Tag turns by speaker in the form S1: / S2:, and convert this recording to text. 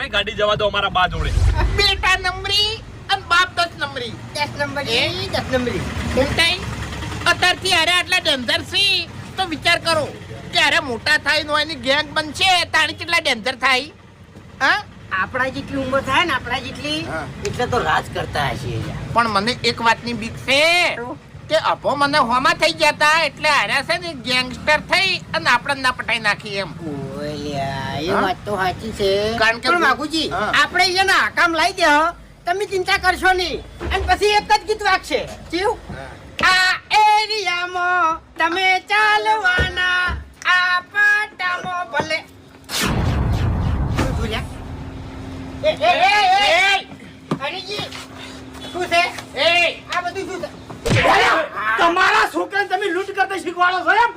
S1: ગાડી જવા દો અમારા બા જોડે.
S2: બેટા નંબરી અને બાપ 10 નંબરી.
S3: 10 નંબરી
S2: અત્યારથી અરે આટલા ડેન્જર છે તો વિચાર કરો કે અરે મોટા થાય નો એની ગેંગ બનશે તાણી કેટલા ડેન્જર થાય. હા
S3: આપણા જેટલી ઉંમર થાય ને આપણા જેટલી એટલે તો રાજ કરતા હશે.
S2: પણ મને એક વાતની બીક છે કે અપો મને હોમાં થઈ ગયા તા એટલે હાર્યા છે ને ગેંગસ્ટર થઈ અને આપણને ના પટાઈ નાખી એમ.
S3: એ વાત તો સાચી છે.
S2: કારણ કે
S3: પણ માગુજી આપણે એને કામ લાવી દે તમે ચિંતા કરશો નહીં અને પછી એક જ ગીત વાગશે કેવું આ એરિયામાં તમે ચાલવાના આ પાટામાં ભલે હરીજી શું છે આ બધું શું છે
S4: તમારા છોકરાને તમે લૂંટ કરતા શીખવાડો છો એમ?